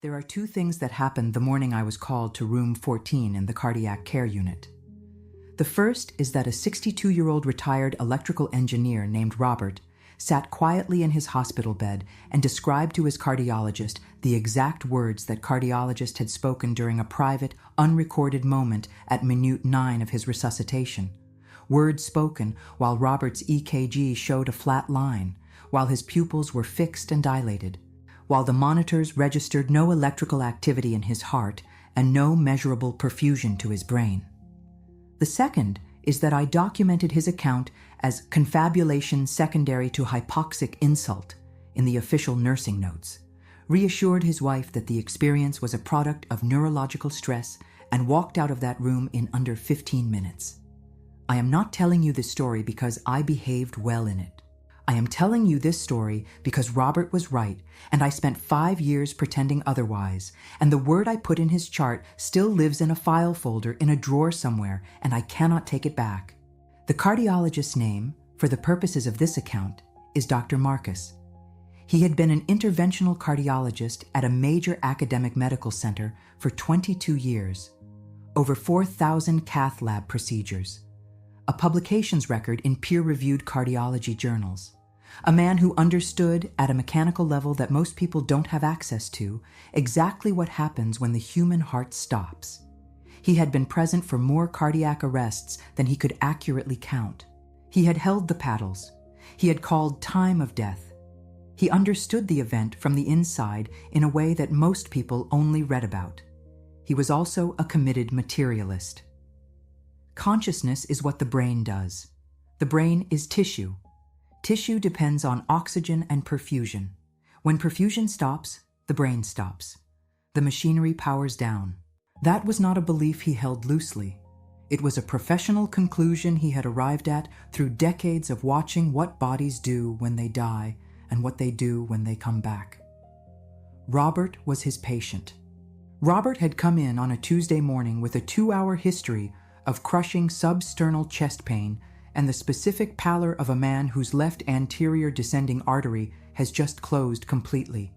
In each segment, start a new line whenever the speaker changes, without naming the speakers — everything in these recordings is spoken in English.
There are two things that happened the morning I was called to room 14 in the cardiac care unit. The first is that a 62-year-old retired electrical engineer named Robert sat quietly in his hospital bed and described to his cardiologist the exact words that cardiologist had spoken during a private, unrecorded moment at minute 9 of his resuscitation. Words spoken while Robert's EKG showed a flat line, while his pupils were fixed and dilated, while the monitors registered no electrical activity in his heart and no measurable perfusion to his brain. The second is that I documented his account as confabulation secondary to hypoxic insult in the official nursing notes, reassured his wife that the experience was a product of neurological stress, and walked out of that room in under 15 minutes. I am not telling you this story because I behaved well in it. I am telling you this story because Robert was right, and I spent 5 years pretending otherwise, and the word I put in his chart still lives in a file folder in a drawer somewhere, and I cannot take it back. The cardiologist's name, for the purposes of this account, is Dr. Marcus. He had been an interventional cardiologist at a major academic medical center for 22 years, over 4,000 cath lab procedures, a publications record in peer-reviewed cardiology journals. A man who understood, at a mechanical level that most people don't have access to, exactly what happens when the human heart stops. He had been present for more cardiac arrests than he could accurately count. He had held the paddles. He had called time of death. He understood the event from the inside in a way that most people only read about. He was also a committed materialist. Consciousness is what the brain does. The brain is tissue. Tissue depends on oxygen and perfusion. When perfusion stops, the brain stops. The machinery powers down. That was not a belief he held loosely. It was a professional conclusion he had arrived at through decades of watching what bodies do when they die and what they do when they come back. Robert was his patient. Robert had come in on a Tuesday morning with a 2-hour history of crushing substernal chest pain and the specific pallor of a man whose left anterior descending artery has just closed completely.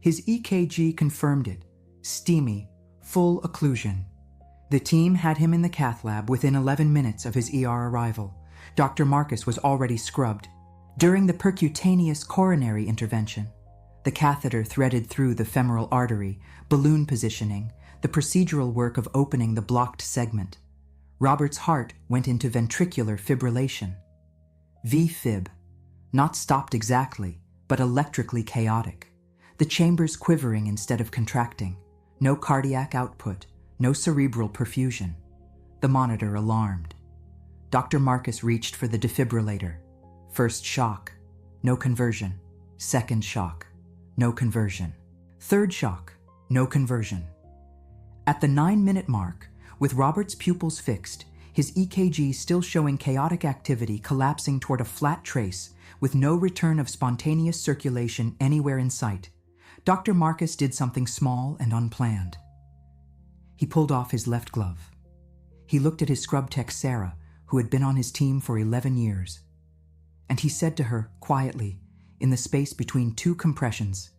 His EKG confirmed it: steamy, full occlusion. The team had him in the cath lab within 11 minutes of his ER arrival. Dr. Marcus was already scrubbed. During the percutaneous coronary intervention, the catheter threaded through the femoral artery, balloon positioning, the procedural work of opening the blocked segment. Robert's heart went into ventricular fibrillation. V-fib, not stopped exactly, but electrically chaotic. The chambers quivering instead of contracting. No cardiac output, no cerebral perfusion. The monitor alarmed. Dr. Marcus reached for the defibrillator. First shock, no conversion. Second shock, no conversion. Third shock, no conversion. At the 9-minute mark, with Robert's pupils fixed, his EKG still showing chaotic activity collapsing toward a flat trace with no return of spontaneous circulation anywhere in sight, Dr. Marcus did something small and unplanned. He pulled off his left glove. He looked at his scrub tech Sarah, who had been on his team for 11 years. And he said to her, quietly, in the space between 2 compressions,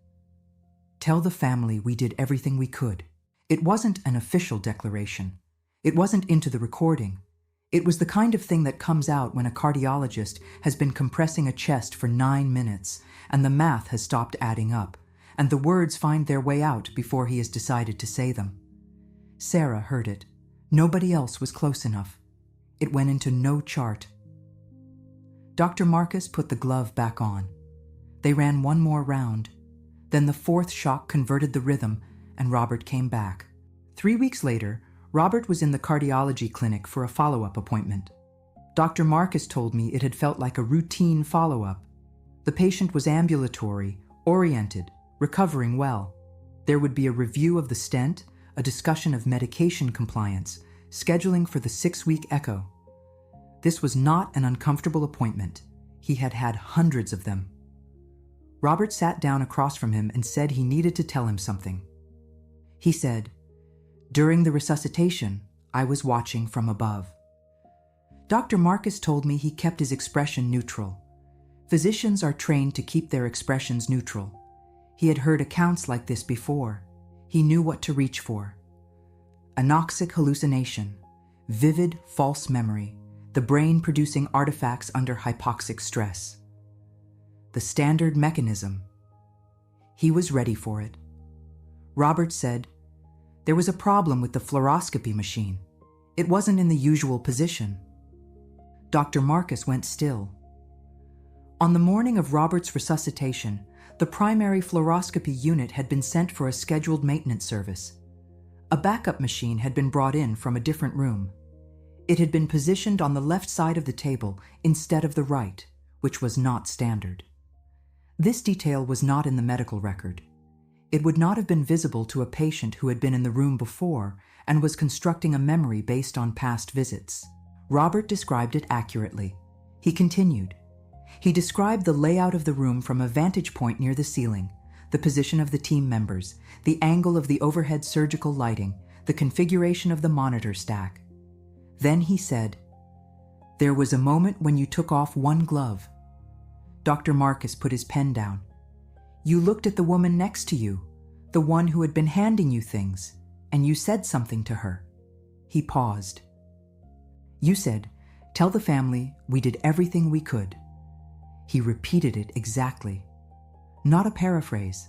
"Tell the family we did everything we could." It wasn't an official declaration. It wasn't into the recording. It was the kind of thing that comes out when a cardiologist has been compressing a chest for 9 minutes and the math has stopped adding up, and the words find their way out before he has decided to say them. Sarah heard it. Nobody else was close enough. It went into no chart. Dr. Marcus put the glove back on. They ran one more round. Then the 4th shock converted the rhythm, and Robert came back. 3 weeks later, Robert was in the cardiology clinic for a follow-up appointment. Dr. Marcus told me it had felt like a routine follow-up. The patient was ambulatory, oriented, recovering well. There would be a review of the stent, a discussion of medication compliance, scheduling for the 6-week echo. This was not an uncomfortable appointment. He had had hundreds of them. Robert sat down across from him and said he needed to tell him something. He said, "During the resuscitation, I was watching from above." Dr. Marcus told me he kept his expression neutral. Physicians are trained to keep their expressions neutral. He had heard accounts like this before. He knew what to reach for. Anoxic hallucination, vivid false memory, the brain producing artifacts under hypoxic stress. The standard mechanism. He was ready for it. Robert said, "There was a problem with the fluoroscopy machine. It wasn't in the usual position." Dr. Marcus went still. On the morning of Robert's resuscitation, the primary fluoroscopy unit had been sent for a scheduled maintenance service. A backup machine had been brought in from a different room. It had been positioned on the left side of the table instead of the right, which was not standard. This detail was not in the medical record. It would not have been visible to a patient who had been in the room before and was constructing a memory based on past visits. Robert described it accurately. He continued. He described the layout of the room from a vantage point near the ceiling, the position of the team members, the angle of the overhead surgical lighting, the configuration of the monitor stack. Then he said, "There was a moment when you took off one glove." Dr. Marcus put his pen down. "You looked at the woman next to you, the one who had been handing you things, and you said something to her." He paused. "You said, 'Tell the family we did everything we could.'" He repeated it exactly. Not a paraphrase,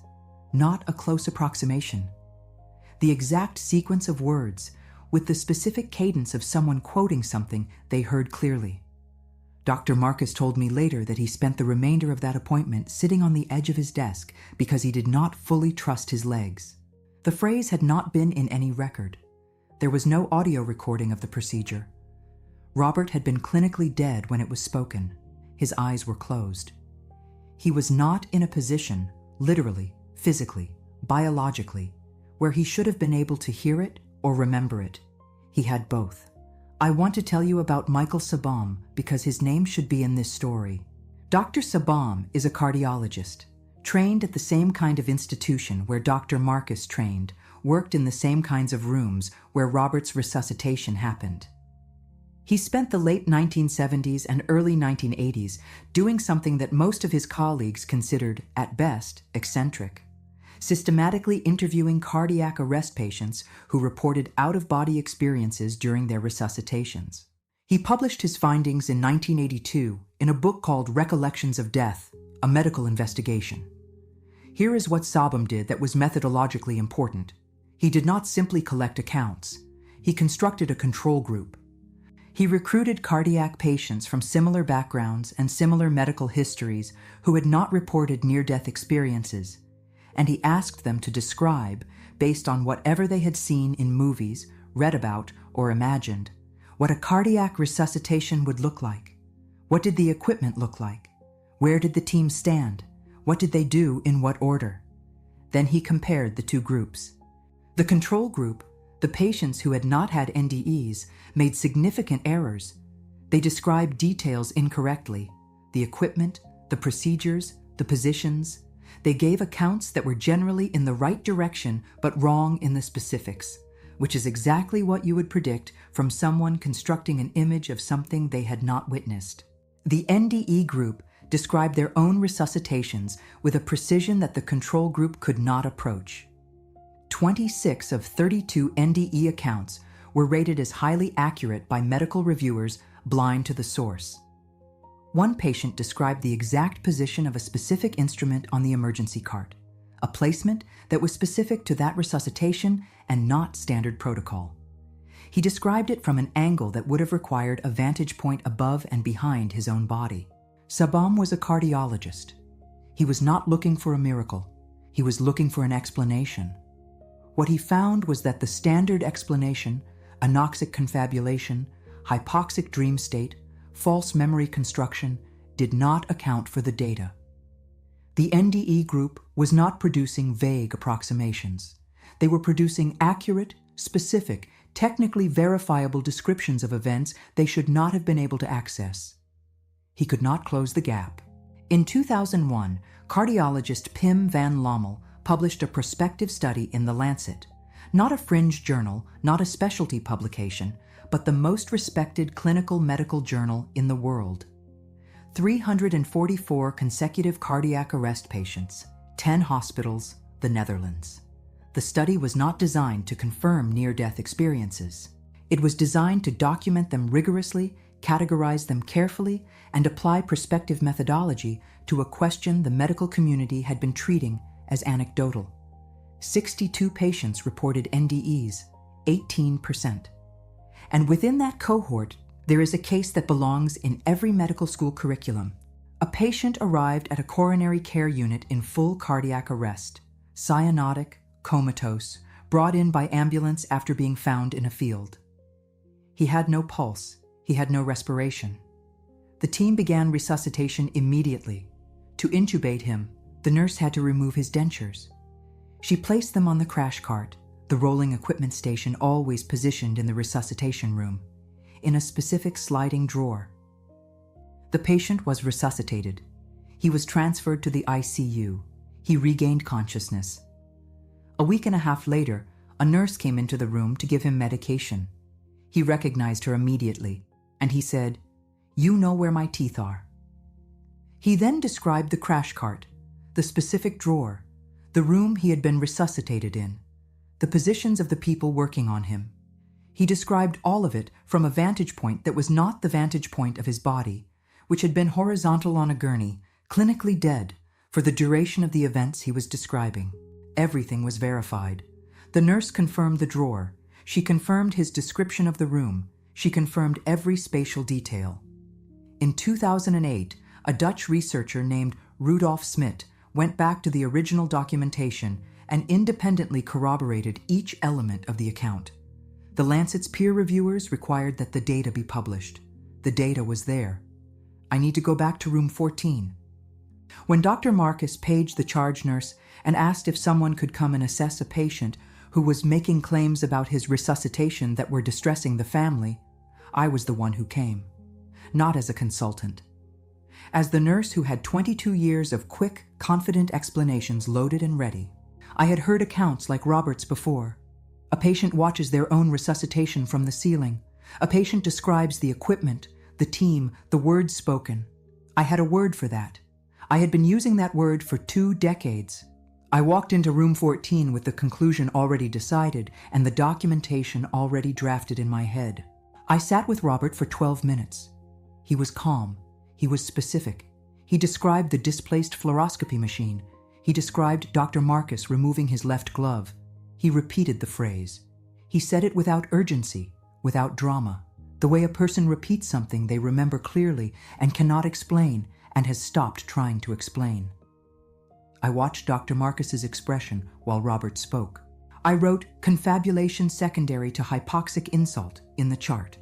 not a close approximation. The exact sequence of words, with the specific cadence of someone quoting something they heard clearly. Dr. Marcus told me later that he spent the remainder of that appointment sitting on the edge of his desk because he did not fully trust his legs. The phrase had not been in any record. There was no audio recording of the procedure. Robert had been clinically dead when it was spoken. His eyes were closed. He was not in a position, literally, physically, biologically, where he should have been able to hear it or remember it. He had both. I want to tell you about Michael Sabom because his name should be in this story. Dr. Sabom is a cardiologist, trained at the same kind of institution where Dr. Marcus trained, worked in the same kinds of rooms where Robert's resuscitation happened. He spent the late 1970s and early 1980s doing something that most of his colleagues considered, at best, eccentric, systematically interviewing cardiac arrest patients who reported out-of-body experiences during their resuscitations. He published his findings in 1982 in a book called Recollections of Death, a Medical Investigation. Here is what Sabom did that was methodologically important. He did not simply collect accounts. He constructed a control group. He recruited cardiac patients from similar backgrounds and similar medical histories who had not reported near-death experiences, and he asked them to describe, based on whatever they had seen in movies, read about, or imagined, what a cardiac resuscitation would look like. What did the equipment look like? Where did the team stand? What did they do in what order? Then he compared the two groups. The control group, the patients who had not had NDEs, made significant errors. They described details incorrectly, the equipment, the procedures, the positions. They gave accounts that were generally in the right direction but wrong in the specifics, which is exactly what you would predict from someone constructing an image of something they had not witnessed. The NDE group described their own resuscitations with a precision that the control group could not approach. 26 of 32 NDE accounts were rated as highly accurate by medical reviewers blind to the source. One patient described the exact position of a specific instrument on the emergency cart, a placement that was specific to that resuscitation and not standard protocol. He described it from an angle that would have required a vantage point above and behind his own body. Sabom was a cardiologist. He was not looking for a miracle. He was looking for an explanation. What he found was that the standard explanation, anoxic confabulation, hypoxic dream state, false memory construction, did not account for the data. The NDE group was not producing vague approximations. They were producing accurate, specific, technically verifiable descriptions of events they should not have been able to access. He could not close the gap. In 2001, cardiologist Pim van Lommel published a prospective study in the Lancet, not a fringe journal, not a specialty publication, but the most respected clinical medical journal in the world. 344 consecutive cardiac arrest patients, 10 hospitals, the Netherlands. The study was not designed to confirm near-death experiences. It was designed to document them rigorously, categorize them carefully, and apply prospective methodology to a question the medical community had been treating as anecdotal. 62 patients reported NDEs, 18%. And within that cohort, there is a case that belongs in every medical school curriculum. A patient arrived at a coronary care unit in full cardiac arrest, cyanotic, comatose, brought in by ambulance after being found in a field. He had no pulse. He had no respiration. The team began resuscitation immediately. To intubate him, the nurse had to remove his dentures. She placed them on the crash cart, the rolling equipment station always positioned in the resuscitation room, in a specific sliding drawer. The patient was resuscitated. He was transferred to the ICU. He regained consciousness. A week and a half later, a nurse came into the room to give him medication. He recognized her immediately, and he said, "You know where my teeth are." He then described the crash cart, the specific drawer, the room he had been resuscitated in, the positions of the people working on him. He described all of it from a vantage point that was not the vantage point of his body, which had been horizontal on a gurney, clinically dead, for the duration of the events he was describing. Everything was verified. The nurse confirmed the drawer. She confirmed his description of the room. She confirmed every spatial detail. In 2008, a Dutch researcher named Rudolf Smit went back to the original documentation and independently corroborated each element of the account. The Lancet's peer reviewers required that the data be published. The data was there. I need to go back to room 14. When Dr. Marcus paged the charge nurse and asked if someone could come and assess a patient who was making claims about his resuscitation that were distressing the family, I was the one who came, not as a consultant. As the nurse who had 22 years of quick, confident explanations loaded and ready. I had heard accounts like Robert's before. A patient watches their own resuscitation from the ceiling. A patient describes the equipment, the team, the words spoken. I had a word for that. I had been using that word for 2 decades. I walked into room 14 with the conclusion already decided and the documentation already drafted in my head. I sat with Robert for 12 minutes. He was calm. He was specific. He described the displaced fluoroscopy machine. He described Dr. Marcus removing his left glove. He repeated the phrase. He said it without urgency, without drama, the way a person repeats something they remember clearly and cannot explain and has stopped trying to explain. I watched Dr. Marcus's expression while Robert spoke. I wrote confabulation secondary to hypoxic insult in the chart.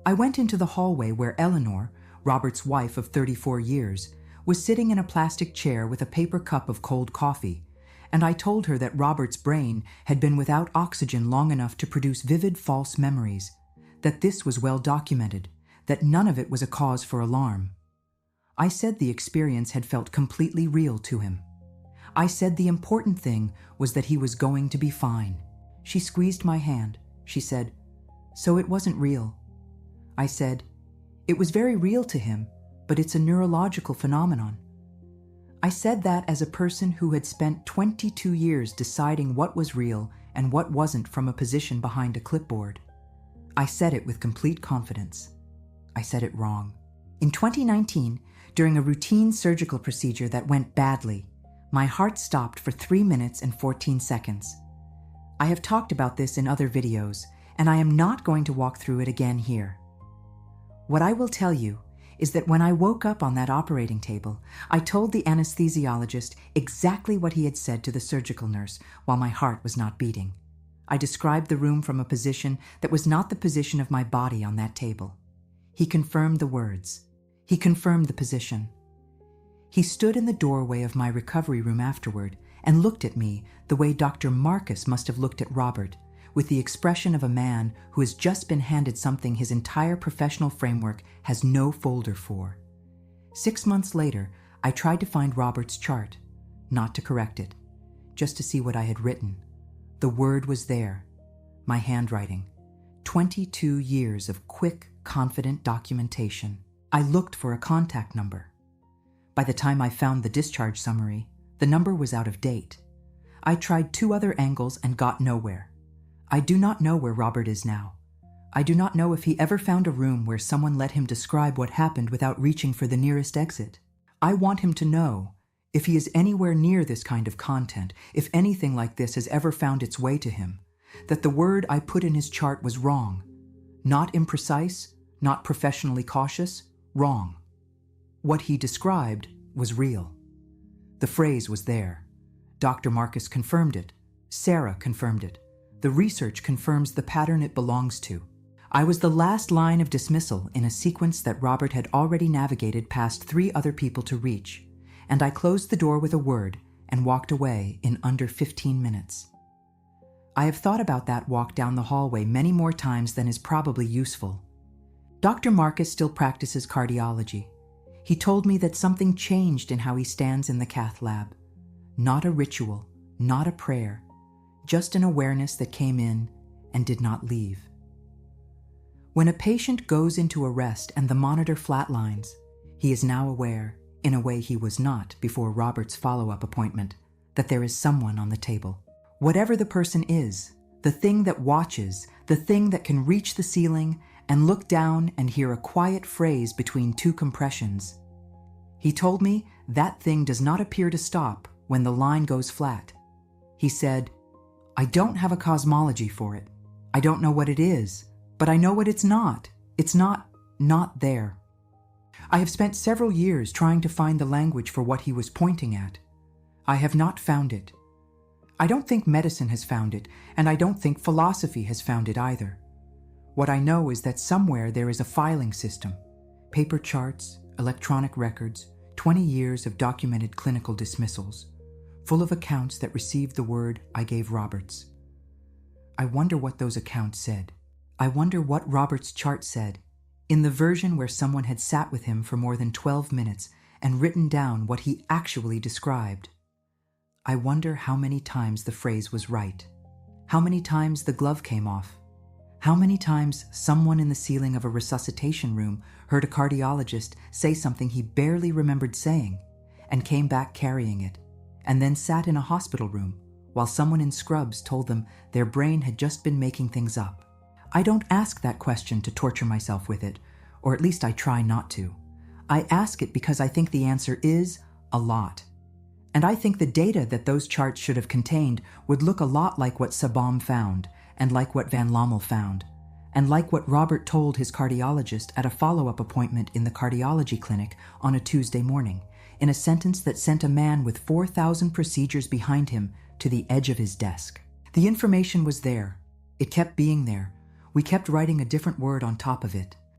I went into the hallway where Eleanor, Robert's wife of 34 years, was sitting in a plastic chair with a paper cup of cold coffee, and I told her that Robert's brain had been without oxygen long enough to produce vivid false memories, that this was well documented, that none of it was a cause for alarm. I said the experience had felt completely real to him. I said the important thing was that he was going to be fine. She squeezed my hand. She said, "So it wasn't real." I said, "It was very real to him, but it's a neurological phenomenon." I said that as a person who had spent 22 years deciding what was real and what wasn't from a position behind a clipboard. I said it with complete confidence. I said it wrong. In 2019, during a routine surgical procedure that went badly, my heart stopped for 3 minutes and 14 seconds. I have talked about this in other videos, and I am not going to walk through it again here. What I will tell you is that when I woke up on that operating table, I told the anesthesiologist exactly what he had said to the surgical nurse while my heart was not beating. I described the room from a position that was not the position of my body on that table. He confirmed the words. He confirmed the position. He stood in the doorway of my recovery room afterward and looked at me the way Dr. Marcus must have looked at Robert, with the expression of a man who has just been handed something his entire professional framework has no folder for. 6 months later, I tried to find Robert's chart, not to correct it, just to see what I had written. The word was there, my handwriting. 22 years of quick, confident documentation. I looked for a contact number. By the time I found the discharge summary, the number was out of date. I tried 2 other angles and got nowhere. I do not know where Robert is now. I do not know if he ever found a room where someone let him describe what happened without reaching for the nearest exit. I want him to know, if he is anywhere near this kind of content, if anything like this has ever found its way to him, that the word I put in his chart was wrong. Not imprecise, not professionally cautious, wrong. What he described was real. The phrase was there. Dr. Marcus confirmed it. Sarah confirmed it. The research confirms the pattern it belongs to. I was the last line of dismissal in a sequence that Robert had already navigated past 3 other people to reach, and I closed the door with a word and walked away in under 15 minutes. I have thought about that walk down the hallway many more times than is probably useful. Dr. Marcus still practices cardiology. He told me that something changed in how he stands in the cath lab. Not a ritual, not a prayer, just an awareness that came in and did not leave. When a patient goes into arrest and the monitor flatlines, he is now aware, in a way he was not before Robert's follow-up appointment, that there is someone on the table. Whatever the person is, the thing that watches, the thing that can reach the ceiling and look down and hear a quiet phrase between 2 compressions. He told me that thing does not appear to stop when the line goes flat. He said, "I don't have a cosmology for it. I don't know what it is, but I know what it's not. It's not there." I have spent several years trying to find the language for what he was pointing at. I have not found it. I don't think medicine has found it, and I don't think philosophy has found it either. What I know is that somewhere there is a filing system, paper charts, electronic records, 20 years of documented clinical dismissals, full of accounts that received the word I gave Roberts. I wonder what those accounts said. I wonder what Robert's chart said, in the version where someone had sat with him for more than 12 minutes and written down what he actually described. I wonder how many times the phrase was right, how many times the glove came off, how many times someone in the ceiling of a resuscitation room heard a cardiologist say something he barely remembered saying and came back carrying it, and then sat in a hospital room while someone in scrubs told them their brain had just been making things up. I don't ask that question to torture myself with it, or at least I try not to. I ask it because I think the answer is a lot. And I think the data that those charts should have contained would look a lot like what Sabom found, and like what Van Lommel found, and like what Robert told his cardiologist at a follow-up appointment in the cardiology clinic on a Tuesday morning, in a sentence that sent a man with 4,000 procedures behind him to the edge of his desk. The information was there. It kept being there. We kept writing a different word on top of it.